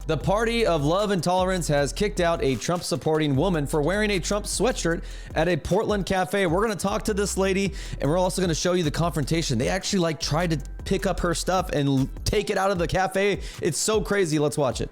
The party of love and tolerance has kicked out a Trump-supporting woman for wearing a Trump sweatshirt at a Portland cafe. We're going to talk to this lady, and we're also going to show you the confrontation. They actually like tried to pick up her stuff and take it out of the cafe. It's so crazy. Let's watch it.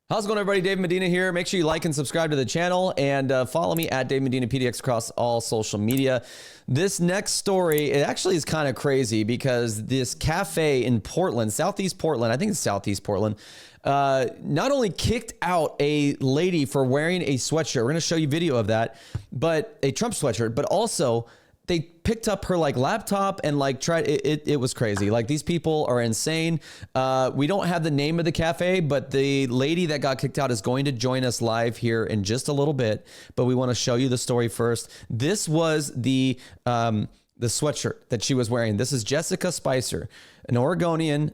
How's it going, everybody? Dave Medina here. Make sure you like and subscribe to the channel and follow me at Dave Medina PDX across all social media. This next story, it actually is kind of crazy because this cafe in Portland, Southeast Portland, I think it's Southeast Portland, not only kicked out a lady for wearing a sweatshirt, we're going to show you video of that, but a Trump sweatshirt, but also they picked up her like laptop and like tried it was crazy. Like, these people are insane. We don't have the name of the cafe, but the lady that got kicked out is going to join us live here in just a little bit, but we want to show you the story first. This was the sweatshirt that she was wearing. This is Jessica Spicer, an Oregonian,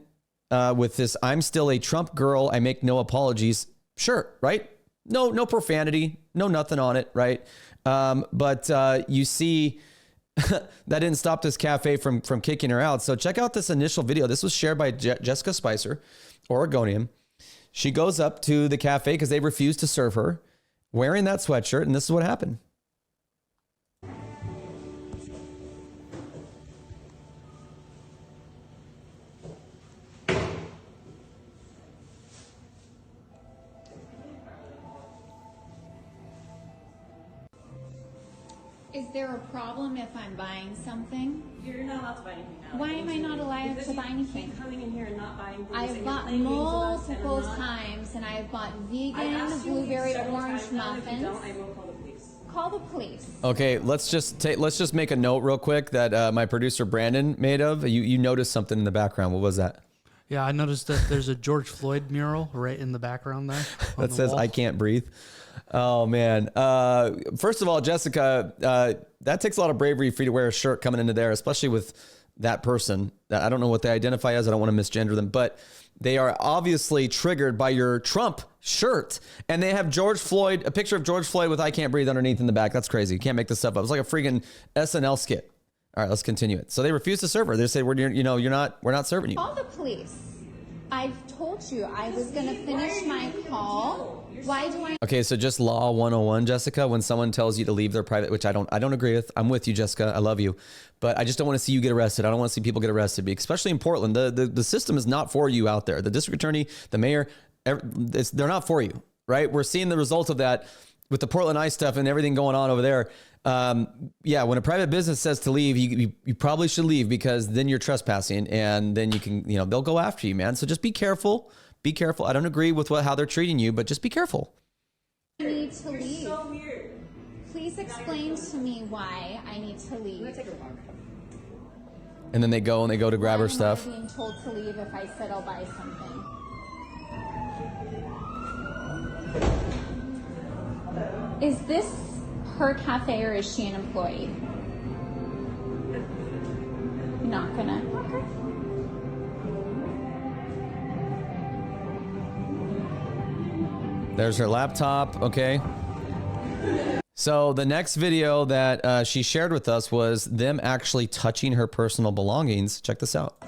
with this "I'm still a Trump girl, I make no apologies" shirt, right? No profanity, no nothing on it, right? But you see that didn't stop this cafe from kicking her out. So check out this initial video. This was shared by Jessica Spicer, Oregonian. She goes up to the cafe because they refused to serve her, wearing that sweatshirt, and this is what happened. Is there a problem if I'm buying something? You're not allowed to buy anything now. Why am I not allowed to buy anything? Keep coming in here and not buying things. I've bought multiple times, and I've bought vegan blueberry orange muffins. I will call the police. Call the police. Okay, let's just make a note real quick that my producer Brandon made of. You noticed something in the background. What was that? Yeah, I noticed that there's a George Floyd mural right in the background there. That says, "I can't breathe." Oh, man. First of all, Jessica, that takes a lot of bravery for you to wear a shirt coming into there, especially with that person. I don't know what they identify as. I don't want to misgender them, but they are obviously triggered by your Trump shirt. And they have George Floyd, a picture of George Floyd with "I can't breathe" underneath in the back. That's crazy. You can't make this stuff up. It's like a freaking SNL skit. All right, let's continue it. So they refuse to serve her. They say, we're not serving you. Call the police. I've told you I was going to finish my call. Why do I? Okay, so just law 101, Jessica, when someone tells you to leave their private, which I don't agree with. I'm with you, Jessica. I love you. But I just don't want to see you get arrested. I don't want to see people get arrested, especially in Portland. The system is not for you out there. The district attorney, the mayor, they're not for you, right? We're seeing the result of that with the Portland Ice stuff and everything going on over there. Yeah, when a private business says to leave, you probably should leave, because then you're trespassing, and then you can, they'll go after you, man. So just be careful. Be careful. I don't agree with how they're treating you, but just be careful. I need to leave. You're so weird. Please explain to me why I need to leave. I'm gonna take a walk. And then they go to grab her stuff. Why am I being told to leave if I said I'll buy something? Is this her cafe, or is she an employee? Not gonna. Okay. There's her laptop. Okay. So the next video that she shared with us was them actually touching her personal belongings. Check this out.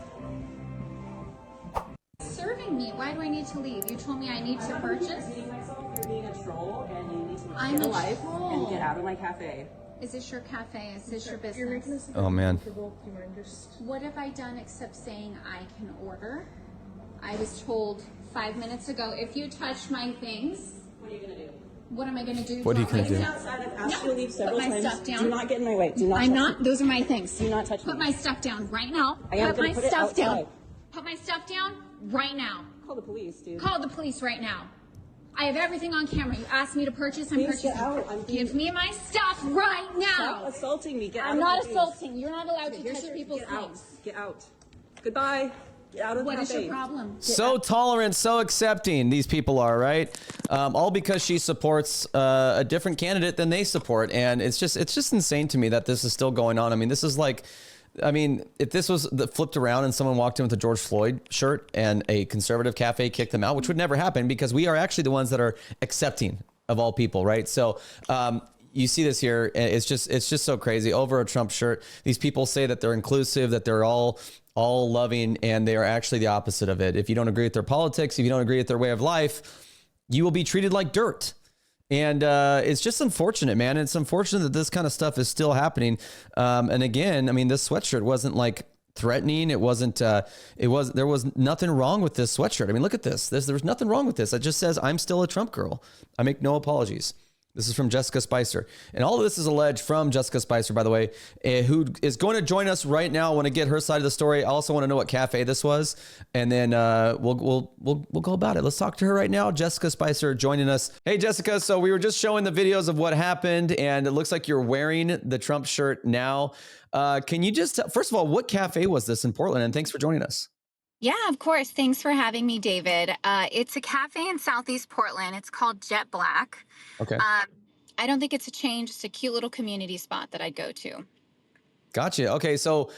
Serving me. Why do I need to leave? You told me I need to purchase. You're being a troll, and you need to I'm a life troll. and get out of my cafe. Is this your cafe? Is this your business? Oh, man. What have I done except saying I can order? I was told 5 minutes ago, if you touch my things, What are you gonna do? what am I going to do? What are you gonna do? Outside, I've asked you to leave several Put my times. stuff down. Do not get in my way. Do not. I'm touch not. me. Those are my things. Do not touch Put me. my stuff down right now. I am Put gonna my put it stuff down. outside. Put my stuff down right now. Call the police, dude. Call the police right now. I have everything on camera. You asked me to purchase. I'm Please purchasing. get out. Give me my stuff right Stop now. assaulting me. Get out. I'm of not my face. assaulting. You're not allowed to Here's touch your- people's Get out. things. Get out. Goodbye. Get out of What the is your cafe. problem? So tolerant, so accepting, these people are, right? All because she supports a different candidate than they support. And it's just insane to me that this is still going on. I mean, this is like, if this was flipped around and someone walked in with a George Floyd shirt and a conservative cafe kicked them out, which would never happen because we are actually the ones that are accepting of all people, right? So you see this here. It's just so crazy over a Trump shirt. These people say that they're inclusive, that they're all all loving, and they are actually the opposite of it. If you don't agree with their politics, if you don't agree with their way of life, you will be treated like dirt. And it's just unfortunate, man. It's unfortunate that this kind of stuff is still happening. And again, I mean, this sweatshirt wasn't like threatening. It wasn't, there was nothing wrong with this sweatshirt. I mean, look at this. There's nothing wrong with this. It just says, I'm still a Trump girl. I make no apologies. This is from Jessica Spicer. And all of this is alleged from Jessica Spicer, by the way, who is going to join us right now. I want to get her side of the story. I also want to know what cafe this was. And then we'll go about it. Let's talk to her right now. Jessica Spicer joining us. Hey, Jessica. So we were just showing the videos of what happened, and it looks like you're wearing the Trump shirt now. Can you just, first of all, what cafe was this in Portland? And thanks for joining us. Yeah, of course. Thanks for having me, David. It's a cafe in Southeast Portland. It's called Jet Black. Okay. I don't think it's a change. It's a cute little community spot that I'd go to. Gotcha. Okay, so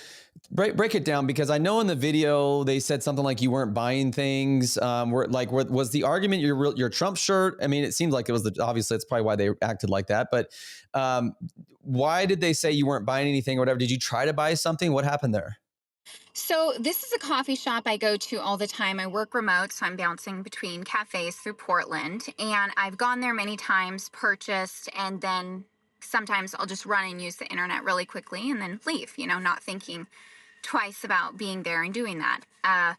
break it down, because I know in the video they said something like you weren't buying things. Was the argument your Trump shirt? I mean, it seems like it was obviously it's probably why they acted like that. But why did they say you weren't buying anything or whatever? Did you try to buy something? What happened there? So this is a coffee shop I go to all the time. I work remote, so I'm bouncing between cafes through Portland. And I've gone there many times, purchased, and then sometimes I'll just run and use the internet really quickly and then leave, not thinking twice about being there and doing that.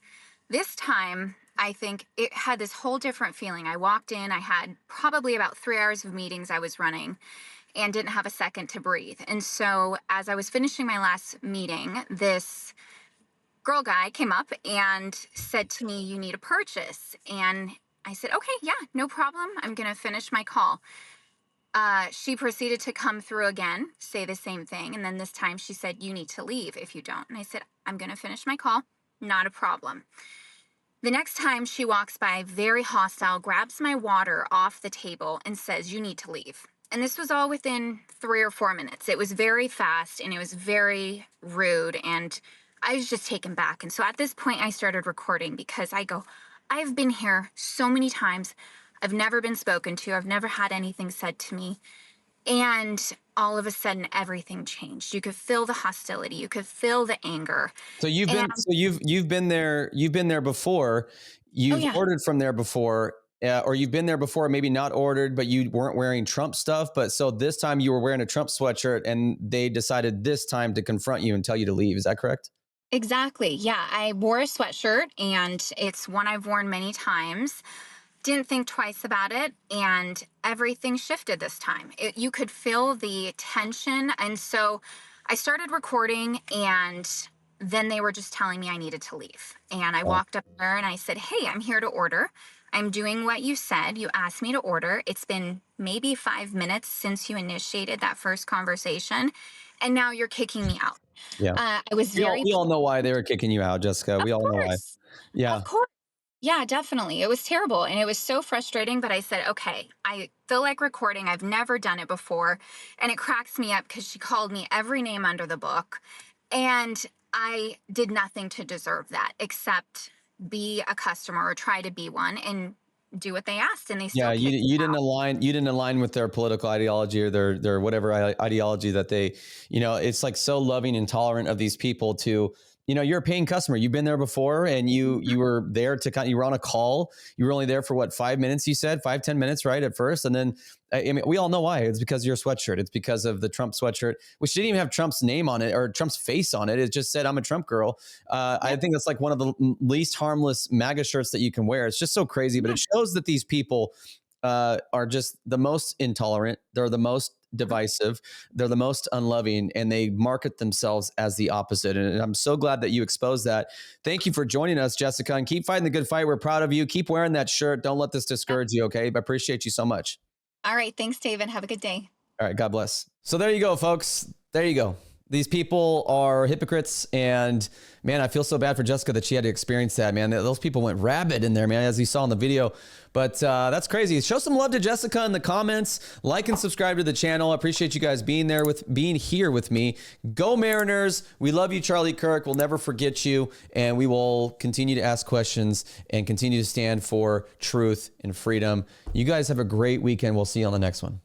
This time, I think it had this whole different feeling. I walked in, I had probably about 3 hours of meetings I was running and didn't have a second to breathe. And so as I was finishing my last meeting, this girl guy came up and said to me, "You need a purchase." And I said, "Okay, yeah, no problem. I'm going to finish my call." She proceeded to come through again, say the same thing. And then this time she said, "You need to leave if you don't." And I said, "I'm going to finish my call. Not a problem." The next time she walks by, very hostile, grabs my water off the table and says, "You need to leave." And this was all within 3 or 4 minutes. It was very fast and it was very rude, and I was just taken back. And so at this point, I started recording because I've been here so many times. I've never been spoken to. I've never had anything said to me. And all of a sudden, everything changed. You could feel the hostility. You could feel the anger. So you've been there before. You've ordered from there before, or you've been there before, maybe not ordered, but you weren't wearing Trump stuff. But so this time you were wearing a Trump sweatshirt, and they decided this time to confront you and tell you to leave. Is that correct? Exactly. Yeah, I wore a sweatshirt, and it's one I've worn many times. Didn't think twice about it, and everything shifted this time. You could feel the tension, and so I started recording, and then they were just telling me I needed to leave. And I walked up there and I said, "Hey, I'm here to order. I'm doing what you said. You asked me to order. It's been maybe 5 minutes since you initiated that first conversation, and now you're kicking me out." Yeah. I was We all know why they were kicking you out, Jessica. We all know why. Yeah. Of course. Yeah, definitely. It was terrible. And it was so frustrating. But I said, okay, I feel like recording. I've never done it before. And it cracks me up because she called me every name under the book. And I did nothing to deserve that except be a customer or try to be one and do what they asked. And they still you didn't align with their political ideology or their whatever ideology that they, it's like so loving and tolerant of these people to, you're a paying customer. You've been there before, and you were there you were on a call. You were only there for what, 5 minutes, you said 5-10 minutes, right? At first. And then, I mean, we all know why. It's because of your sweatshirt. It's because of the Trump sweatshirt, which didn't even have Trump's name on it or Trump's face on it. It just said, "I'm a Trump girl." I think that's like one of the least harmless MAGA shirts that you can wear. It's just so crazy, but it shows that these people are just the most intolerant. They're the most divisive. They're the most unloving, and they market themselves as the opposite. And I'm so glad that you exposed that. Thank you for joining us, Jessica, and keep fighting the good fight. We're proud of you. Keep wearing that shirt. Don't let this discourage you. Okay. I appreciate you so much. All right. Thanks, David. Have a good day. All right. God bless. So there you go, folks. There you go. These people are hypocrites, and man, I feel so bad for Jessica that she had to experience that, man. Those people went rabid in there, man, as you saw in the video. But that's crazy. Show some love to Jessica in the comments. Like and subscribe to the channel. I appreciate you guys being here with me. Go Mariners. We love you, Charlie Kirk. We'll never forget you, and we will continue to ask questions and continue to stand for truth and freedom. You guys have a great weekend. We'll see you on the next one.